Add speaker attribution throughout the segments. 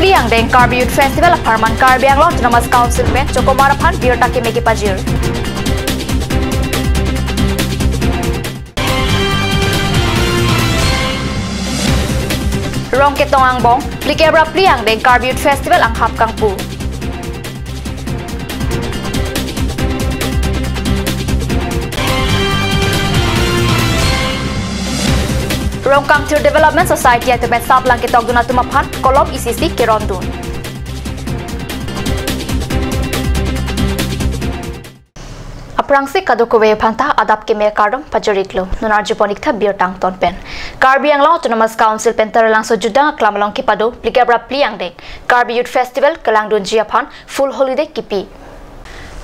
Speaker 1: Pliang deng Karbi Youth Festival Aparman Karbi Anglong Autonomous Council pen Chokomarapan Bir Taki Meki Pajir. Rong Ketong Angbong Plikebra Pliang deng Karbi Youth Festival ang Hap Kangpu. Rongkang Tir Development Society at the Sap lang kitog dun tumapan kolom ICC Kirondun. Aprangsi kadukuwe panta adap ke me kardom pajoriklo nunar juponik tha bir tang ton pen Karbi Anglong Autonomous Council pen taralang sojudang klamalong kipado plikabra pliang dek Karbi Youth Festival kelangdun jiapan full holiday kipi.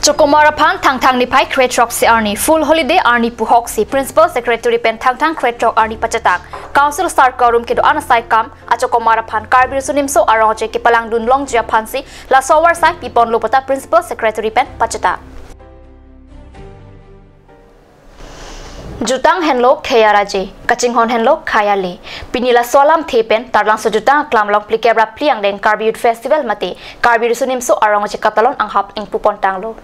Speaker 1: Chokomarapan thang ni pai Kretrok si Arni full holiday Arni Puhok si Principal Secretary pen thang Kretrok Arni Pachatak Council Star Korum kedo anasai kam a Chokomarapan Karbi sunimso aroje ke palangdun long Japan si la sowar sai pipon lopata Principal Secretary pen Pachatak Jutang henlo khayaraje kachinghon henlo khayali pinila solam thepen tarlang sojutang klamlong plikebra pliang deng Karbi Youth Festival mate Karbi sunimso aroje katalon ang hap ing pupon tanglo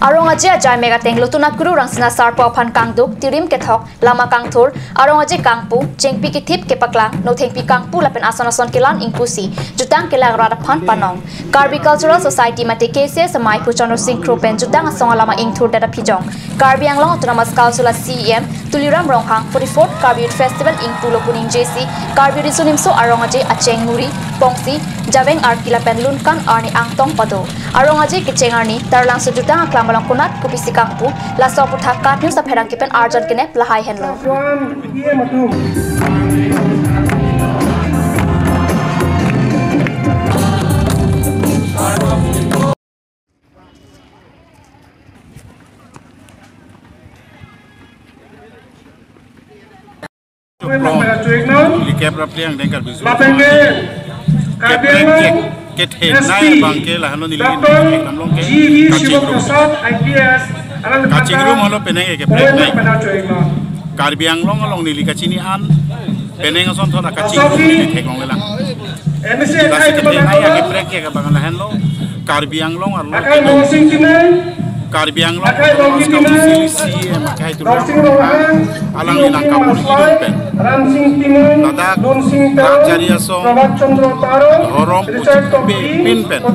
Speaker 1: Arong aje ajai mega teng lutunat guru rangsina sarpo phan kangduk tirim kethok lama kangthur arong aje kangpu jengpi ki thip ke paklang no thengpi kangpu lapen ason kilan ingpusi jutang kelang rada phan panong Karbi Cultural Society mate kese samai puchonor singkro pen jutang asong lama ingthur data pijong Karbi Anglong Autonomous Council CEM tuliram ronghang 44th Karbi Youth Festival ing pulo kuning JC Karbi risunimso arong aje acheng muri pongsi javeng arkila pen lunkan arni angtong pado arong aje kichengarni tarlang sujutang Malong kunat kupisi kangpu la soputha kat news apherang kipen arjan kene lahai henlo
Speaker 2: Likebra pliang deng Karbi Ket nai bangke lah hano nilin namlong ke kacing room hano peneng ke plek nai Karbi Anglong along nili kacini an peneng ason thoda kacing room nili thekong lela dasi ke nai ke plek ke bangan hano Karbi Anglong along Karbi Anglong Autonomous Council CEM kai tu alang nilang kapur hidung pen ladak rajari asong horom pucuk pin pen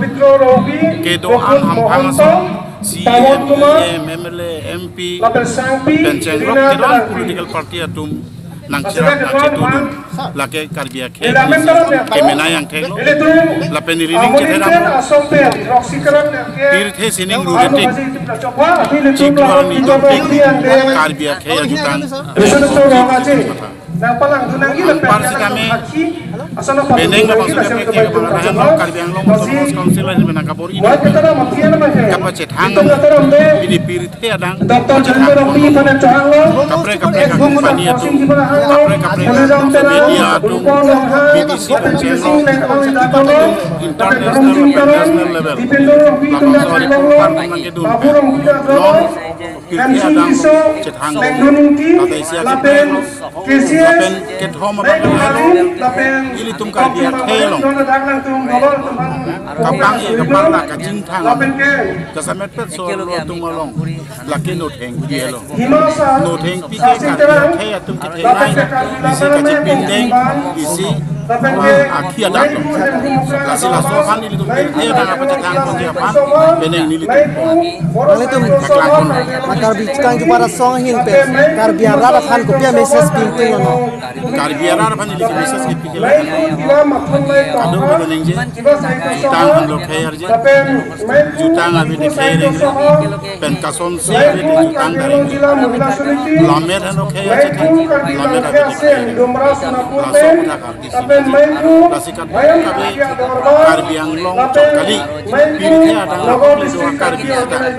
Speaker 2: kedo ang hampang asong CEM, MLA, MP penceng rok kedon political party atum nang cirak nang cetudun lake Karbi akhe kemena yang thelo lapen rining cederam tirthe sining ruretik cikluang ni jopik Karbi akhe ajutan parsi kami beneng na bangsa ke bangarahan lo Karbi Anglong Autonomous Council ni menangkapur ini kapacet hang ini tirthe adang kapre kompani itu kapre media tu BBC channel international level lapang sorry partai nang kedun long kirti adang cethang kata isia lapen ket home lapen ili tum Karbi khelong kapang la kajing thang kasamet pet so tum malong laki no theng dielo no theng pike Karbi khe atum ke nai isi kajing bindeng isi akhir ada kasih laso kan ini tuh dia dah apa cakap pun dia apa beneng ini tuh
Speaker 3: kalau itu Karbi sekarang itu para song hin pe Karbi arah kan kopiah message pintu lono
Speaker 2: Karbi arah kan ini message pintu lah kadang beneng je tang hando khair je jutang abi de khair pen kason se abi de jutang dari lamer hando khair je lamer abi de khair laso udah Karbi Lasikat kami Karbi Anglong kali pilih ada orang dua Karbi ada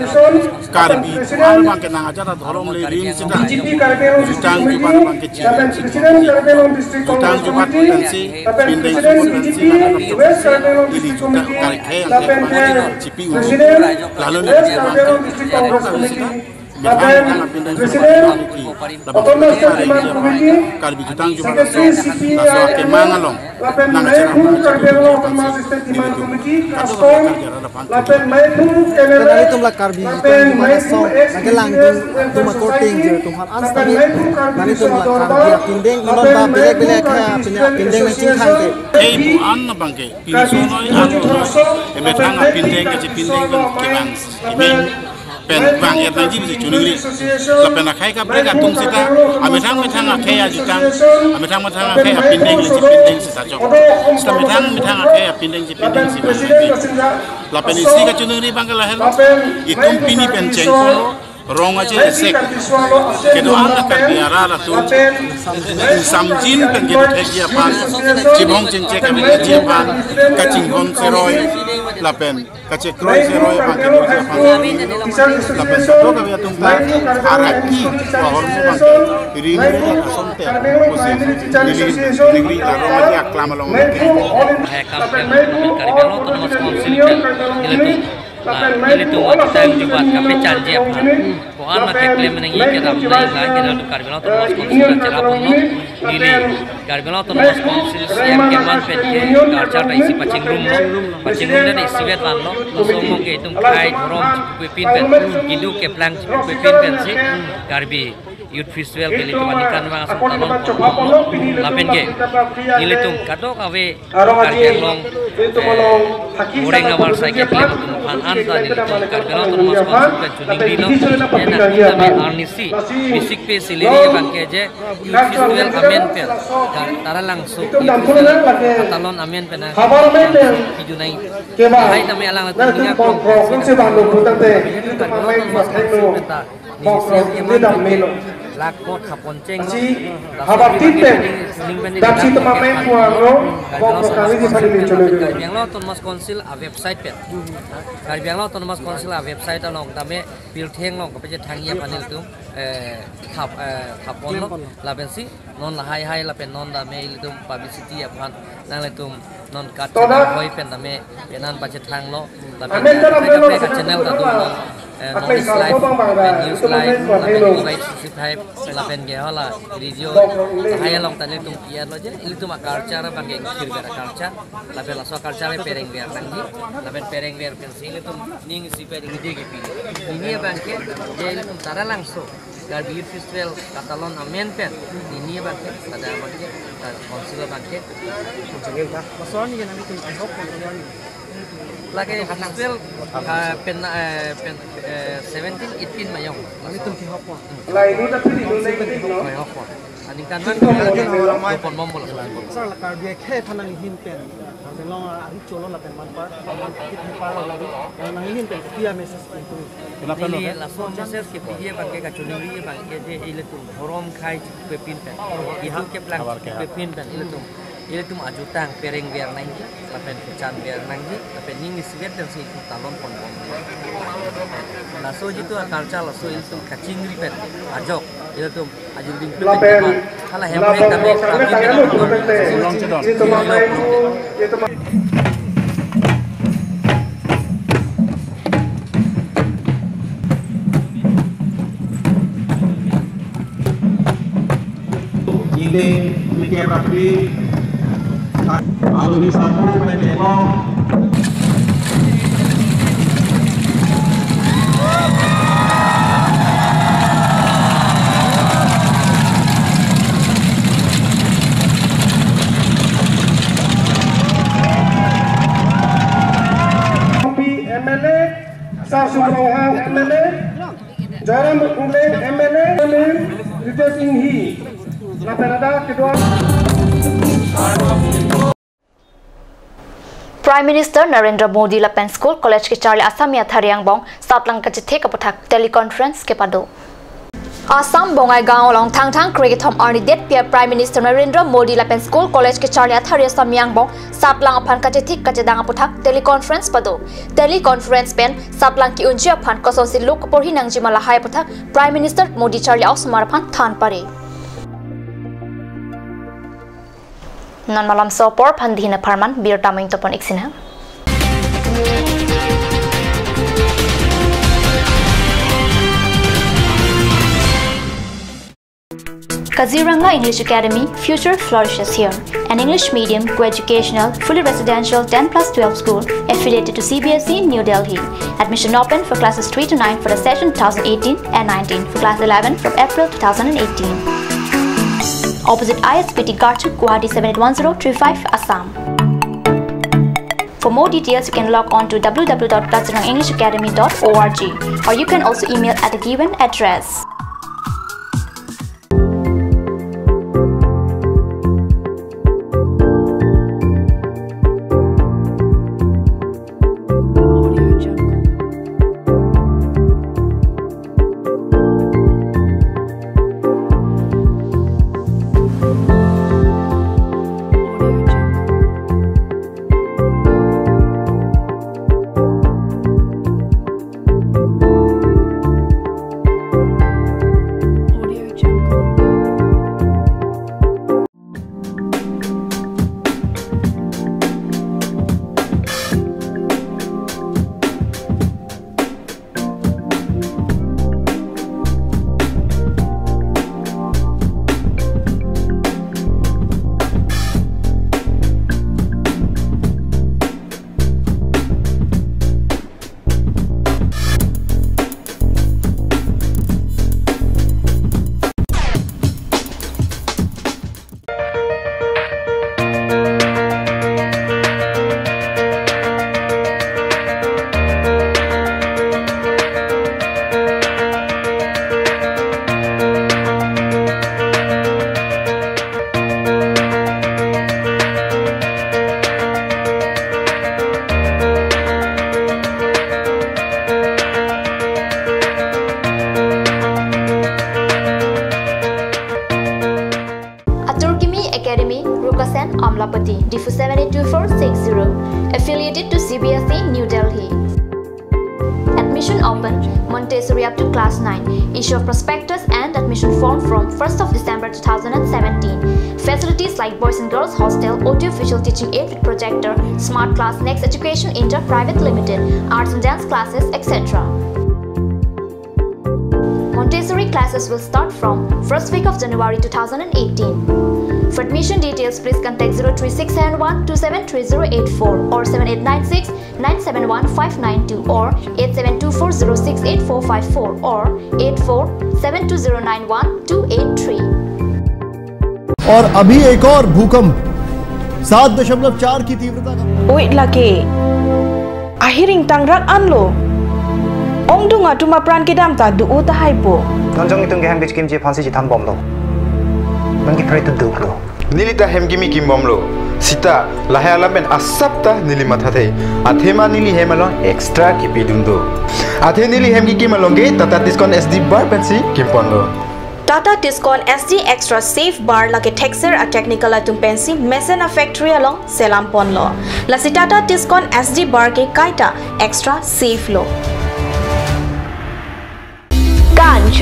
Speaker 2: Karbi mana bangke nang aja ada orang lerin sedang jutang jumat bangke jutang jumat potensi bindeng potensi ini jutang Karbi yang bangke cipi lalu nih bangke berhang pindeng karbi jutang juga laso ke mangalong nang cerah
Speaker 3: Kenali tumlah karbi itu mana song lagi langgeng tuma korting je tumhan anstami nani tumlah karbi pindeng inon ba belek pindeng nang cingkang te
Speaker 2: bu an na bangke pinsonoi an emetang pindeng ke pindeng ke bang ini pen bang ya tadi bisa cuningri lapen akai ka breka tung sita ametang akai ajutang ametang akai pindeng le pindeng sita jok ametang akai pindeng pindeng sita lapen isi ka cuningri bang la hel itum pini penceng rong aja esek kedo anak kan biara tu samjin kan gitu tegia pan cibong cengcek kan tegia pan kacing hon seroi lapen kacek kroi seroi pan kedo lapen satu kan dia tumpa araki wahor pan ini mereka asonte negeri la rong aja aklama long
Speaker 4: ini tuh waktu saya juga kafe janji apa? Bukan macam klaim menangi kita mulai lagi kita karbonat terus konsil cara pun ini karbonat terus konsil siap keman peti karca isi pacing room dan isi bed ban lo songong ke itu kai rom pipin pen hidup ke plan pipin pen sih karbi youth festival ke litu manikan bang asal lapen ke ini tuh kado kafe karbi long goreng awal saya ke klaim ansa di karbonat terus konsil dan cuning dino enak kita arnisi bisik pe sileri bang ke je youth festival amen pe tara langsung katalon amen pe na video nai hai tami alang la dunia ko se bang lo tante lakot kapon ceng
Speaker 5: habab tipe dapsi temamen puaro bong kali di sini chole
Speaker 4: yang lo ton mas konsil a website pe kali yang lo ton mas konsil a website along tame pil theng long ko pe thang ye panel tu kapon lo la bensi non la hai la pen non da mail tu publicity apan nang le tu non kat hoi pen tame penan pa thang lo la pen channel ta tu noise live news live live subscribe lapen ge hala video haya long tane tum kian lo je itu mak culture bangge kirgara culture lapen laso culture pereng biar tangi lapen pereng biar pensil itu ning si pereng ide ge pi ini bangke je itu tara langsung garbi festival katalon amen pen ini bangke ada bangke konsil bangke jengel ta mason ye nami tum ajok lagi festival pen 17-18 mayong lagi tum ki hopwa
Speaker 5: lai nu tapi di nu lai
Speaker 4: hopwa ani kan man pon mombol
Speaker 3: sar la karbi khe phanang hin pen pen long ari cholo la pen man par kit pa la lagi nang hin pen pia message pen
Speaker 4: ini langsung message ke dia pakai kacunuri pakai je ile tu horom khai pe pin pen itu ke plan pe pin pen ile tu ajutang pereng biar nanti lapen pecan biar nanti lapen ning siget dan si talon pon laso jitu culture laso itu kacing ripet ajok ile tu ajul ding
Speaker 5: lapen
Speaker 4: hala hemre kami
Speaker 5: long cedon itu mamen itu
Speaker 6: ini mikir rapi lalu disambung menjelong
Speaker 5: MLA Sasumroha MLA Jaram Ule MLA Rita Singhi Lapenada kedua
Speaker 1: Prime Minister Narendra Modi Lapen School College ke Charlie Assamia Thariang Bong Saplang Kachithe Kapathak teleconference ke padu Assam Bongai Gaon long thang cricket thom arni det pia Prime Minister Narendra Modi Lapen School College ke Charlie Athari Asamiang Bong Saplang aphan Kachithik Kachedang Aputhak teleconference padu teleconference pen Saplang ki unji aphan kososi luk porhi nangji mala hai Aputhak Prime Minister Modi Charlie Ausmar aphan than pare non malam sopor pandhina parman bir taming topon iksina Kaziranga English Academy, future flourishes here. An English medium, co-educational, fully residential 10+12 school affiliated to CBSE New Delhi. Admission open for classes 3 to 9 for the session 2018 and 19 for class 11 from April 2018. Opposite ISPT Garchuk, Guwahati 781035 Assam. For more details, you can log on to www.kazirangaenglishacademy.org or you can also email at the given address. Amlapati, DIFU 782460, affiliated to CBSE New Delhi. Admission open, Montessori up to class 9, issue of prospectus and admission form from 1st of December 2017. Facilities like Boys and Girls Hostel, audio visual teaching aid with projector, Smart Class, Next Education Inter Private Limited, arts and dance classes, etc. Montessori classes will start from 1st week of January 2018. For admission details, please contact 03671 273084 or 7896-971-592 or 8724068454 or 8472091283.
Speaker 7: और अभी एक और भूकंप 7.4 की तीव्रता का
Speaker 8: ओइ लाके ahiring tangrak anlo ongdunga tuma pran ke dam ta du uta haipo
Speaker 9: tonjong itung geham bich kimje phansi ji tham bomlo mangi prai tu duklo
Speaker 10: nilita hemgimi kimbomlo sita lahaya laben asapta nili mathate athema nili hemalon extra kipidumdo athe nili hemgi kimalonge tata discount sd bar pensi kimponlo
Speaker 8: Tata Tiscon SD Extra Safe Bar lake Texer a technical atum pensi Mesena Factory along Selam Ponlo. Lasi Tata Tiscon SD Bar ke kaita Extra Safe lo.
Speaker 11: Ganj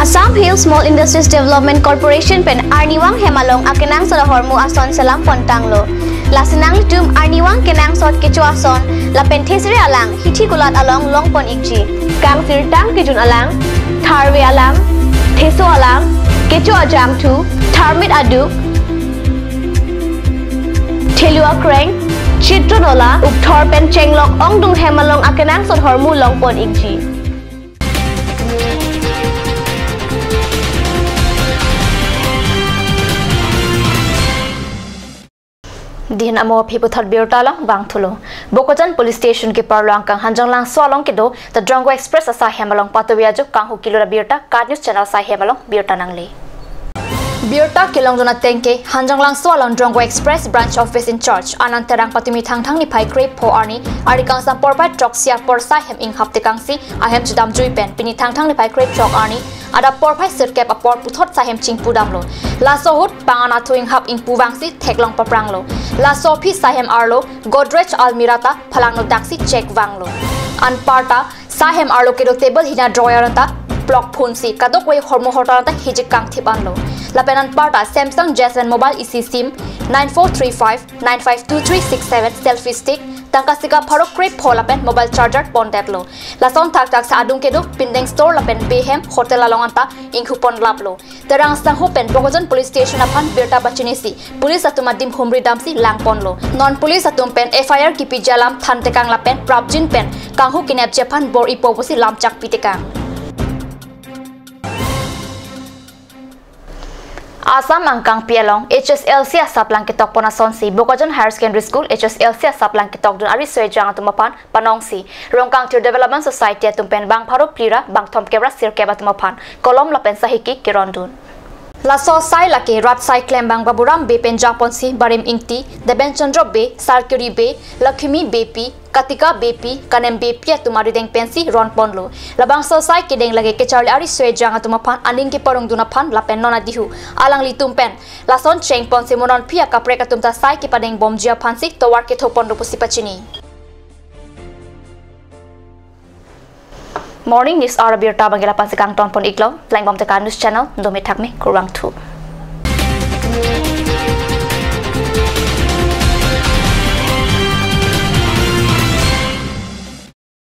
Speaker 11: Assam Hill Small Industries Development Corporation pen Arniwang Hemalong akenang sa hormu ason Selam Pontanglo. Lasinang litum Arniwang kenang sot kecu ason la pentesiri alang hithi kulat along Longpon ikji. Kang sirtang kijun alang Tharwe alang Teso alang, kecho ajam tu, tharmit aduk, telua kreng, chitro nola, ukthor pen chenglok ongdung hemalong akenang sot hormu longpon ikji.
Speaker 1: दिन अमो फिबु थट बिरतालंग बांगथुलो बोकोजन police station के परलोंग कांग हंजंगलांग स्वालोंग के दो द ड्रंगो एक्सप्रेस असा हेमलोंग पातोबियाजो कांगहु किलोरा बिरता कार्ड न्यूज चैनल सा हेमलोंग बिरता नंगले बिरता किलोंग जोना तेंके हंजंगलांग स्वालोंग ड्रंगो express branch office in charge अनंतरंग पतिमी थांगथांग नि फाइ क्रेप फो आर्नी आरिकांग सा परबाय ट्रॉक्सिया परसा हेम इंग हप्ते कांगसी अहेम जुदाम जुई पेन पिनी थांगथांग नि फाइ क्रेप चॉक आर्नी ada porpai sirkep apor puthot sahem ching pudamlo la sohut pangana thuing hap ing puwangsi theklong papranglo la sofi sahem arlo godrej almirata phalanglo taxi check wanglo anparta sahem arlo kedo table hina drawer ta block phone si kadok way hormo horta hijik kang thibanlo la penan parta Samsung J7 mobile EC sim 9435 952367 selfie stick tangkasika pharok krep phola pen mobile charger pon deplo lason thak tak sa adung kedo pindeng store la pen behem hotel alonganta inghu pon laplo terang sang ho pen bogojon police station aphan birta bachinisi police atuma dim humri damsi lang ponlo non police atum pen FIR kipi jalam than tekang la pen prabjin pen kanghu kinap japan bor ipobosi lamchak pitekang Asam angkang pialong HSLC asaplang kitok ponason si Bokojon Higher Secondary School HSLC asaplang kitok dun ari soejang atumapan panong si Rongkang Tir Development Society atumpen bang paro plira bang thom kebra sirkeba tumapan kolom lapen sahiki kirondun Laso sai lake rat sai klembang baburam be penjapon si barim ingti Deben Chandra be Sarkuri be Lakshmi bepi Katika bepi kanem bepi atumari deng pensi ron ponlo labang so sai kideng lage ke charli ari soejang atumapan aning ki parong dunapan lapen nona dihu alang litumpen lason cheng pon si monon pia kapre katumta sai ki padeng bom jia phansi towar ke thopon rupusi pachini Morning News Arabir Tabangela Pansikang Ton Pon Iklo, Flying Bomb News Channel, Domi Takme, Kurang 2.